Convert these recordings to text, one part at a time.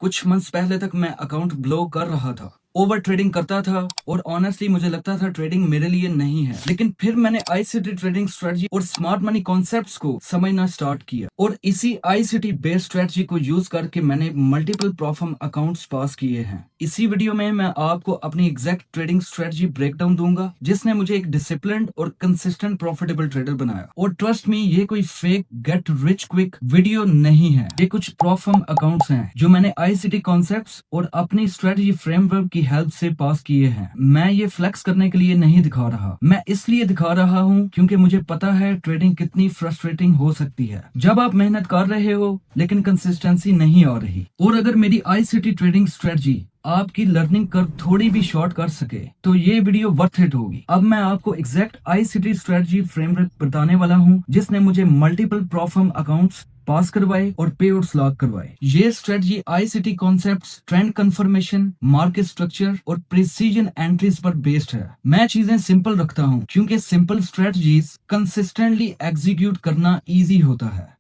कुछ मंथ्स पहले तक मैं अकाउंट ब्लो कर रहा था, ओवर ट्रेडिंग करता था और ऑनेस्टली मुझे लगता था ट्रेडिंग मेरे लिए नहीं है। लेकिन फिर मैंने आईसीटी ट्रेडिंग स्ट्रेटजी और स्मार्ट मनी कॉन्सेप्ट्स को समझना स्टार्ट किया और इसी आईसीटी बेस्ड स्ट्रेटजी को यूज करके मैंने मल्टीपल प्रॉफिट अकाउंट्स पास किए हैं। इसी वीडियो में मैं आपको अपनी एग्जैक्ट ट्रेडिंग स्ट्रेटजी ब्रेकडाउन दूंगा जिसने मुझे एक डिसिप्लिन्ड और कंसिस्टेंट प्रॉफिटेबल ट्रेडर बनाया। और ट्रस्ट मी, ये कोई fake get rich quick video नहीं है। ये कुछ प्रॉफिट अकाउंट्स हैं जो मैंने आईसीटी कॉन्सेप्ट्स और अपनी स्ट्रेटजी फ्रेमवर्क की हेल्प से पास किए हैं। मैं ये फ्लेक्स करने के लिए नहीं दिखा रहा, मैं इसलिए दिखा रहा हूँ क्योंकि मुझे पता है ट्रेडिंग कितनी फ्रस्ट्रेटिंग हो सकती है जब आप मेहनत कर रहे हो लेकिन कंसिस्टेंसी नहीं आ रही। और अगर मेरी आईसीटी ट्रेडिंग स्ट्रेटजी आपकी लर्निंग कर्व थोड़ी भी शॉर्ट कर सके तो ये वीडियो वर्थ इट होगी। अब मैं आपको एग्जैक्ट आईसीटी स्ट्रेटजी फ्रेमवर्क बताने वाला हूँ जिसने मुझे मल्टीपल प्रॉफिट अकाउंट्स पास करवाए और पे आउट्स लॉक करवाए। ये strategy ICT concepts, trend confirmation, market structure और प्रिसीजन एंट्रीज पर बेस्ड है। मैं चीजें सिंपल रखता हूँ क्योंकि सिंपल स्ट्रेटजीज कंसिस्टेंटली एग्जीक्यूट करना इजी होता है।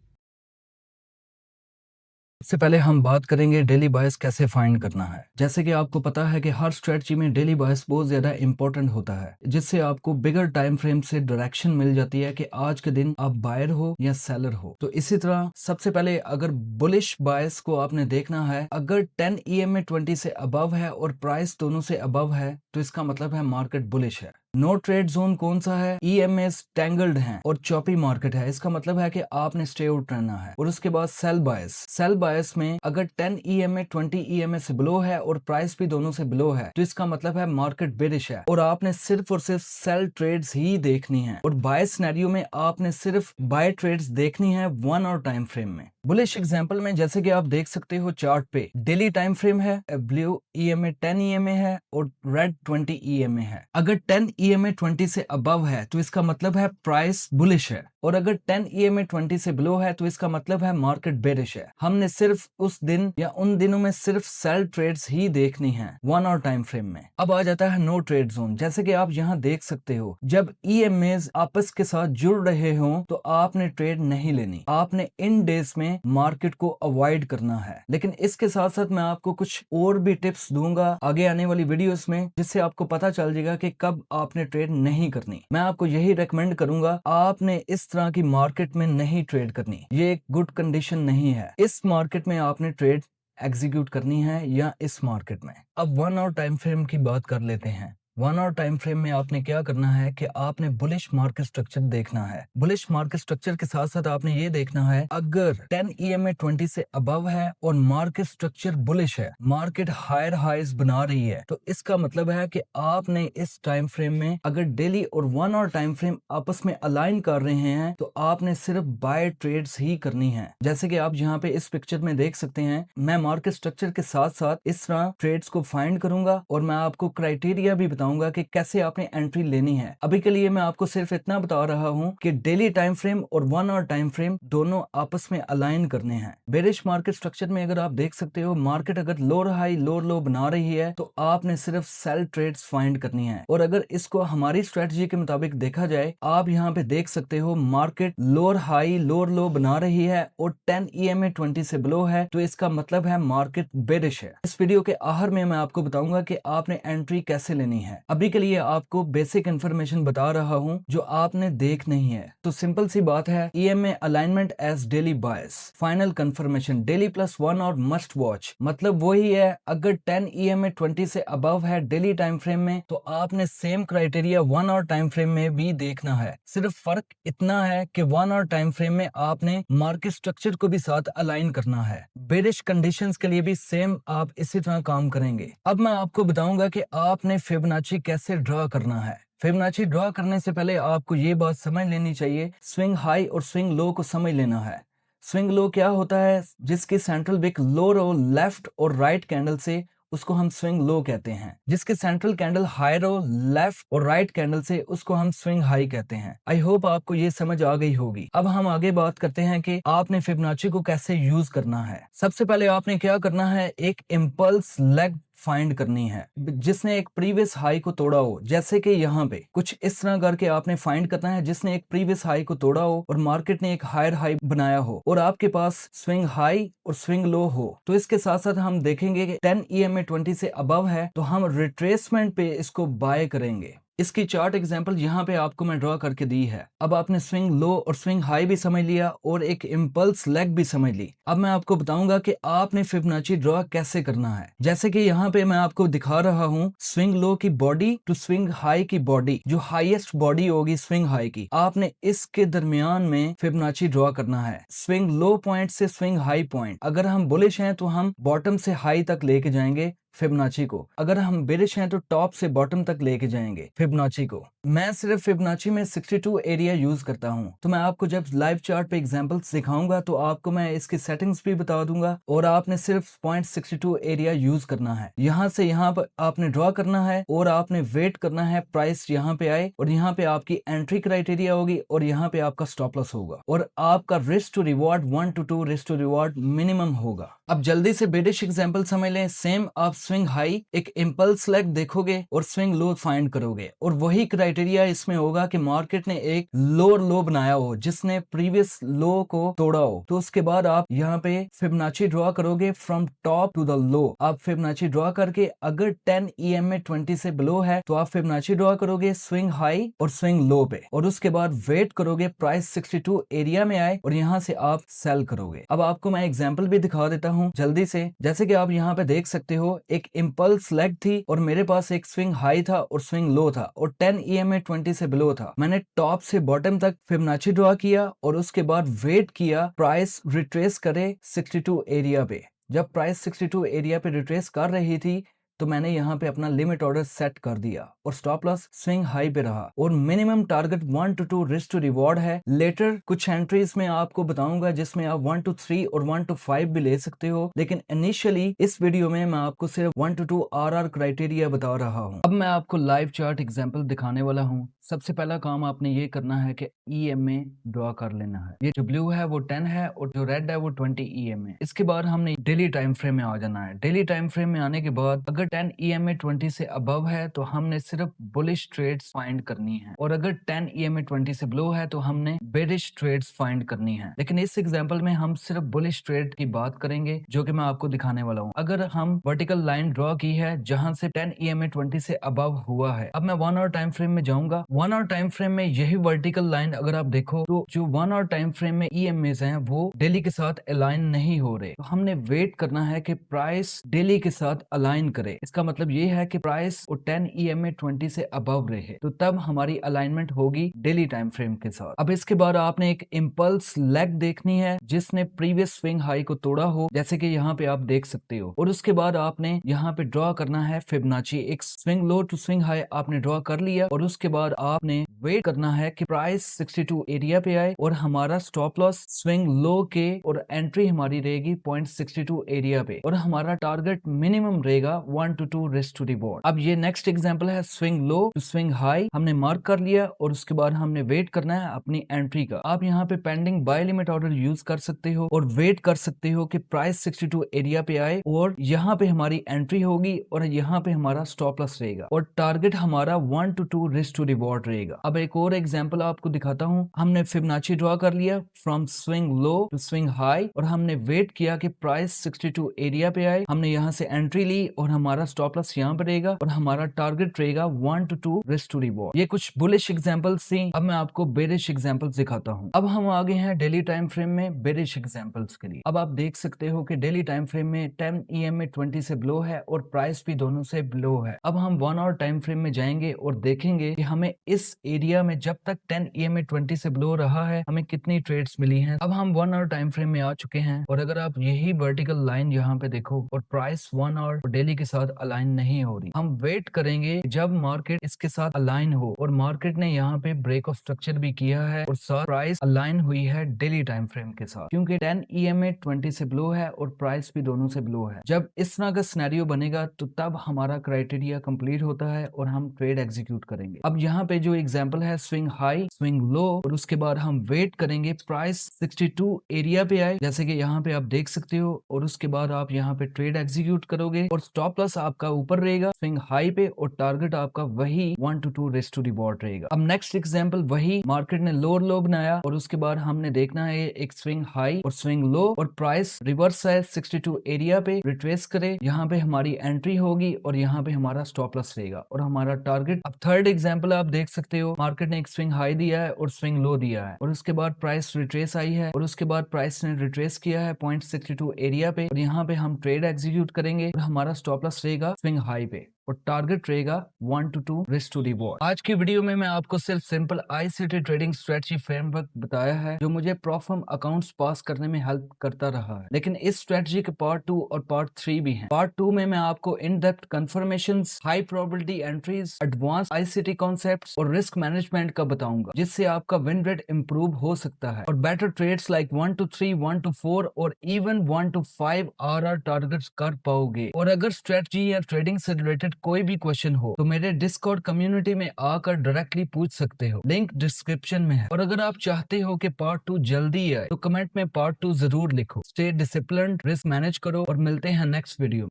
सबसे पहले हम बात करेंगे डेली बायस कैसे फाइंड करना है। जैसे कि आपको पता है कि हर स्ट्रेटजी में डेली बायस बहुत ज्यादा इंपॉर्टेंट होता है जिससे आपको बिगर टाइम फ्रेम से डायरेक्शन मिल जाती है कि आज के दिन आप बायर हो या सेलर हो। तो इसी तरह सबसे पहले अगर बुलिश बायस को आपने देखना है, अगर 10 EMA 20 से अबव है और प्राइस दोनों से अबव है तो इसका मतलब है मार्केट बुलिश है। नो ट्रेड जोन कौन सा है? EMAs टैंगल्ड हैं और चॉपी मार्केट है, इसका मतलब है कि आपने स्टे आउट रहना है। और उसके बाद सेल बायस में अगर 10 EMA 20 EMA से बिलो है और प्राइस भी दोनों से बिलो है तो इसका मतलब है मार्केट बेरिश है और आपने सिर्फ और सिर्फ सेल ट्रेड्स ही देखनी है। और बाय सिनेरियो में आपने सिर्फ बाय ट्रेड्स देखनी है 1 आवर टाइम फ्रेम में। बुलिश एग्जांपल में जैसे कि आप देख सकते हो चार्ट पे डेली टाइम फ्रेम है, ब्लू EMA 10 EMA है और रेड 20 EMA है। अगर 10 EMA 20 से अबव है तो इसका मतलब है प्राइस बुलिश है और अगर 10 EMA 20 से बिलो है तो इसका मतलब है मार्केट बेरिश है। हमने सिर्फ उस दिन या उन दिनों में सिर्फ सेल ट्रेड्स ही देखनी है 1 आवर टाइम फ्रेम में। अब आ जाता है नो ट्रेड जोन। जैसे कि आप यहाँ देख सकते हो जब EMAs आपस के साथ जुड़ रहे हो तो आपने ट्रेड नहीं लेनी, आपने इन डेज में मार्केट को अवॉइड करना है। लेकिन इसके साथ साथ मैं आपको कुछ और भी टिप्स दूंगा आगे आने वाली वीडियोस में जिससे आपको पता चल जाएगा कि कब आपने ट्रेड नहीं करनी। मैं आपको यही रेकमेंड करूंगा, आपने इस तरह की मार्केट में नहीं ट्रेड करनी, ये एक गुड कंडीशन नहीं है। इस मार्केट में आपने ट्रेड एग्जीक्यूट करनी है या इस मार्केट में। अब 1 आवर टाइम फ्रेम की बात कर लेते हैं। 1 आवर टाइम फ्रेम में आपने क्या करना है कि आपने बुलिश मार्केट स्ट्रक्चर देखना है। बुलिश मार्केट स्ट्रक्चर के साथ साथ आपने ये देखना है अगर 10 EMA 20 से अबव है और मार्केट स्ट्रक्चर बुलिश है, मार्केट हायर हाइज बना रही है तो इसका मतलब है कि आपने इस टाइम फ्रेम में अगर डेली और 1 आवर टाइम फ्रेम आपस में अलाइन कर रहे हैं तो आपने सिर्फ बाय ट्रेड्स ही करनी है। जैसे कि आप यहाँ पे इस पिक्चर में देख सकते हैं, मैं मार्केट स्ट्रक्चर के साथ साथ इस तरह ट्रेड्स को फाइंड करूंगा और मैं आपको क्राइटेरिया भी बताऊंगा कि कैसे आपने एंट्री लेनी है। अभी के लिए मैं आपको सिर्फ इतना बता रहा हूं कि डेली टाइम फ्रेम और 1 आवर टाइम फ्रेम दोनों आपस में अलाइन करने हैं। बेरिश मार्केट स्ट्रक्चर में अगर आप देख सकते हो मार्केट अगर लोअर हाई लोअर लो बना रही है तो आपने सिर्फ सेल ट्रेड्स फाइंड करनी है। और अगर इसको हमारी स्ट्रेटजी के मुताबिक देखा जाए, आप यहाँ पे देख सकते हो मार्केट लोअर हाई लोअर लो बना रही है और 10 EMA 20 से बिलो है तो इसका मतलब है मार्केट बेरिश है। इस वीडियो के आखिर में मैं आपको बताऊंगा कि आपने एंट्री कैसे लेनी है। अभी के लिए आपको बेसिक इन्फॉर्मेशन बता रहा हूं जो आपने देख नहीं है। तो सिंपल सी बात है, EMA अलाइनमेंट एज डेली बायस, फाइनल कंफर्मेशन डेली +1 और मस्ट वॉच, मतलब वही है अगर 10 EMA 20 से अबव है डेली टाइम फ्रेम में तो आपने same criteria 1 hour time frame में भी देखना है। सिर्फ फर्क इतना है कि 1 आवर टाइम फ्रेम में आपने मार्केट स्ट्रक्चर को भी साथ अलाइन करना है। बेरिश कंडीशंस के लिए भी सेम आप इसी तरह काम करेंगे। अब मैं आपको बताऊंगा कि आपने फिबोनाची कैसे ड्रॉ करना है। फिबोनाची ड्रॉ करने से पहले आपको ये बात समझ लेनी चाहिए, स्विंग हाई और स्विंग लो को समझ लेना है। स्विंग लो क्या होता है? जिसकी central wick lower left और राइट कैंडल से, उसको हम स्विंग लो कहते हैं। जिसके central candle higher left और राइट कैंडल से, उसको हम स्विंग हाई कहते हैं। आई होप आपको ये समझ आ गई होगी। अब हम आगे बात करते हैं कि आपने फिबोनाची को कैसे यूज करना है। सबसे पहले आपने क्या करना है, एक इम्पल्स लेग फाइंड करनी है जिसने एक प्रीवियस हाई को तोड़ा हो। जैसे कि यहाँ पे कुछ इस तरह करके आपने फाइंड करना है जिसने एक प्रीवियस हाई को तोड़ा हो और मार्केट ने एक हायर हाई बनाया हो और आपके पास स्विंग हाई और स्विंग लो हो। तो इसके साथ साथ हम देखेंगे कि 10 EMA 20 से अबव है तो हम रिट्रेसमेंट पे इसको बाय करेंगे। इसकी चार्ट एग्जांपल यहाँ पे आपको मैं ड्रॉ करके दी है। अब आपने स्विंग लो और स्विंग हाई भी समझ लिया और एक इम्पल्स लेग भी समझ ली। अब मैं आपको बताऊंगा कि आपने फिबोनाची ड्रॉ कैसे करना है। जैसे कि यहाँ पे मैं आपको दिखा रहा हूँ स्विंग लो की बॉडी टू स्विंग हाई की बॉडी, जो हाईएस्ट बॉडी होगी स्विंग हाई की, आपने इसके दरमियान में फिबोनाची ड्रॉ करना है। स्विंग लो पॉइंट से स्विंग हाई पॉइंट, अगर हम बुलिश हैं तो हम बॉटम से हाई तक लेके जाएंगे फिबोनाची को, अगर हम बेरिश हैं तो टॉप से बॉटम तक लेके जाएंगे फिबोनाची को। मैं सिर्फ फिबोनाची में 62 एरिया यूज करता हूं, तो मैं आपको जब लाइव चार्ट पे एग्जांपल्स दिखाऊंगा तो आपको मैं इसकी सेटिंग्स भी बता दूंगा और आपने सिर्फ 0.62 एरिया यूज करना है। यहां से यहां पर आपने ड्रॉ करना है और आपने वेट करना है प्राइस यहां पे आए और यहां पे आपकी एंट्री क्राइटेरिया होगी और यहां पे आपका स्टॉप लॉस होगा और आपका risk to reward 1 to 2 risk to reward minimum होगा। अब जल्दी से बेरिश एग्जांपल समझ लें। सेम आप स्विंग हाई एक इम्पल्स लेग देखोगे और स्विंग लो फाइंड करोगे और वही क्राइटेरिया इसमें होगा कि मार्केट ने एक लोअर लो बनाया हो जिसने प्रीवियस लो को तोड़ा हो। तो उसके बाद आप यहाँ पे फिबोनाची ड्रॉ करोगे from top to the low. आप फिबोनाची ड्रॉ करके अगर 10 EMA 20 से बिलो है तो आप फिबोनाची ड्रॉ करोगे स्विंग हाई और स्विंग लो पे और उसके बाद वेट करोगे प्राइस 62 एरिया में आए और यहाँ से आप सेल करोगे। अब आपको मैं एग्जाम्पल भी दिखा देता हूँ जल्दी से। जैसे कि आप यहाँ पे देख सकते हो एक इम्पल्स लेग थी और मेरे पास एक स्विंग हाई था और स्विंग लो था और 10 EMA 20 से बिलो था। मैंने टॉप से बॉटम तक फिबोनाची ड्रॉ किया और उसके बाद वेट किया प्राइस रिट्रेस करे 62 एरिया पे। जब प्राइस 62 एरिया पे रिट्रेस कर रही थी तो मैंने यहाँ पे अपना लिमिट ऑर्डर सेट कर दिया और स्टॉप लॉस स्विंग हाई पे रहा और minimum target 1 to 2 risk to reward है। लेटर कुछ एंट्रीज में आपको बताऊंगा जिसमें आप 1 to 3 और 1 to 5 भी ले सकते हो, लेकिन इनिशियली इस वीडियो में मैं आपको सिर्फ 1 to 2 RR क्राइटेरिया बता रहा हूँ। अब मैं आपको लाइव चार्ट एग्जाम्पल दिखाने वाला हूँ। सबसे पहला काम आपने ये करना है कि EMA ड्रॉ कर लेना है। ये जो ब्लू है वो 10 है और जो रेड है वो 20 EMA। इसके बाद हमने डेली टाइम फ्रेम में आ जाना है। डेली टाइम फ्रेम में आने के बाद अगर 10 EMA 20 से अबव है तो हमने सिर्फ बुलिश ट्रेड्स फाइंड करनी है और अगर 10 EMA 20 से बिलो है तो हमने बेरिश ट्रेड्स फाइंड करनी है। लेकिन इस एग्जांपल में हम सिर्फ बुलिश ट्रेड की बात करेंगे जो कि मैं आपको दिखाने वाला हूँ। अगर हम वर्टिकल लाइन ड्रॉ की है जहां से 10 EMA 20 से अबव हुआ है, अब मैं 1 आवर टाइम फ्रेम में जाऊंगा। 1 आवर टाइम फ्रेम में यही वर्टिकल लाइन अगर आप देखो तो जो 1 आवर टाइम फ्रेम में EMAs हैं वो डेली के साथ अलाइन नहीं हो रहे, तो हमने वेट करना है कि प्राइस डेली के साथ अलाइन करे। इसका मतलब ये है कि प्राइस और 10 EMA 20 से अबव रहे तो तब हमारी अलाइनमेंट होगी डेली टाइम फ्रेम के साथ। अब इसके बाद आपने एक इम्पल्स लेग देखनी है जिसने प्रीवियस स्विंग हाई को तोड़ा हो, जैसे कि यहाँ पे आप देख सकते हो, और उसके बाद आपने यहाँ पे ड्रॉ करना है फिबोनाची। एक swing low to swing high आपने ड्रॉ कर लिया और उसके बाद आपने वेट करना है कि प्राइस 62 एरिया पे आए और हमारा स्टॉप लॉस स्विंग लो के और एंट्री हमारी रहेगी 0.62 एरिया पे और हमारा टारगेट मिनिमम रहेगा 1 to 2 रिस्क टू रिवॉर्ड। अब ये नेक्स्ट एग्जांपल है swing low to swing high, हमने मार्क कर लिया और उसके बाद हमने वेट करना है अपनी एंट्री का। आप यहाँ पे pending buy limit order use कर सकते हो और वेट कर सकते हो कि प्राइस 62 एरिया पे आए और यहाँ पे हमारी एंट्री होगी और यहाँ पे हमारा स्टॉप लॉस रहेगा और टारगेट हमारा 1 to 2 रिस्क टू रिवॉर्ड रहेगा। अब एक और एग्जांपल आपको दिखाता हूँ। हमने फिबोनाची ड्रॉ कर लिया from swing low to swing high और हमने वेट किया कि प्राइस 62 एरिया पे आए। हमने यहाँ से एंट्री ली और हमारा स्टॉप लॉस यहाँ पे रहेगा और हमारा टारगेट रहेगा 1 to 2 रिस्क टू रिवॉर्ड। ये कुछ बुलिश एग्जांपल्स थी। अब मैं आपको बेरिश एग्जांपल्स दिखाता हूँ। अब हम आगे हैं डेली टाइम फ्रेम में बेरिश एग्जांपल्स के लिए। अब आप देख सकते हो कि डेली टाइम फ्रेम में 10 EMA 20 से बिलो है और प्राइस भी दोनों से बिलो है। अब हम 1 आवर टाइम फ्रेम में जाएंगे और देखेंगे कि हमें इस एरिया में जब तक 10 EMA 20 से बिलो रहा है हमें कितनी ट्रेड्स मिली हैं। अब हम 1 आवर टाइम फ्रेम में आ चुके हैं और अगर आप यही वर्टिकल लाइन यहाँ पे देखो और प्राइस 1 आवर और डेली के साथ अलाइन नहीं हो रही, हम वेट करेंगे जब मार्केट इसके साथ अलाइन हो और मार्केट ने यहाँ पे ब्रेक ऑफ स्ट्रक्चर भी किया है और साथ प्राइस अलाइन हुई है डेली टाइम फ्रेम के साथ, क्योंकि 10 EMA 20 से बिलो है और प्राइस भी दोनों से बिलो है। जब इस तरह का सिनेरियो बनेगा तो तब हमारा क्राइटेरिया कंप्लीट होता है और हम ट्रेड एग्जीक्यूट करेंगे। अब यहाँ पे पे जो एग्जांपल है स्विंग हाई, स्विंग लो, और उसके बाद हम वेट करेंगे प्राइस 62 एरिया पे आए, जैसे कि यहाँ पे आप देख सकते हो, और उसके बाद आप यहाँ पे ट्रेड एग्जीक्यूट करोगे और स्टॉप लॉस आपका ऊपर रहेगा स्विंग हाई पे और टारगेट आपका वही 1 to 2 रिस्क टू रिवॉर्ड रहेगा। अब नेक्स्ट एग्जांपल वही मार्केट ने लोअर लो बनाया और उसके बाद हमने देखना है एक स्विंग हाई और स्विंग लो और प्राइस रिवर्स है 62 एरिया पे रिट्रेस करे, यहाँ पे हमारी एंट्री होगी और यहाँ पे हमारा स्टॉप लॉस रहेगा और हमारा टारगेट। अब थर्ड एग्जांपल आप देख सकते हो, मार्केट ने एक स्विंग हाई दिया है और स्विंग लो दिया है और उसके बाद प्राइस रिट्रेस आई है और उसके बाद प्राइस ने रिट्रेस किया है 0.62 एरिया पे और यहाँ पे हम ट्रेड एग्जीक्यूट करेंगे और हमारा स्टॉप लॉस रहेगा स्विंग हाई पे और टारगेट रहेगा 1 to 2 रिस्क टू रिवॉर्ड। आज की वीडियो में मैं आपको सिर्फ simple ICT trading strategy framework बताया है जो मुझे प्रोफर्म अकाउंट्स पास करने में हेल्प करता रहा है, लेकिन इस स्ट्रेटजी के पार्ट 2 और पार्ट 3 भी हैं। पार्ट 2 में मैं आपको in depth confirmations, high probability entries, advance ICT concepts और रिस्क मैनेजमेंट का बताऊंगा, जिससे आपका विन रेट इंप्रूव हो सकता है और better trades like 1 to 3, 1 to 4 और इवन 1 to 5 आरआर टारगेट्स कर पाओगे। और अगर स्ट्रेटजी या ट्रेडिंग से रिलेटेड कोई भी क्वेश्चन हो तो मेरे डिस्कॉर्ड कम्युनिटी में आकर डायरेक्टली पूछ सकते हो, लिंक डिस्क्रिप्शन में है। और अगर आप चाहते हो कि पार्ट 2 जल्दी आए तो कमेंट में पार्ट 2 जरूर लिखो। स्टे डिसिप्लिन्ड, रिस्क मैनेज करो और मिलते हैं नेक्स्ट वीडियो।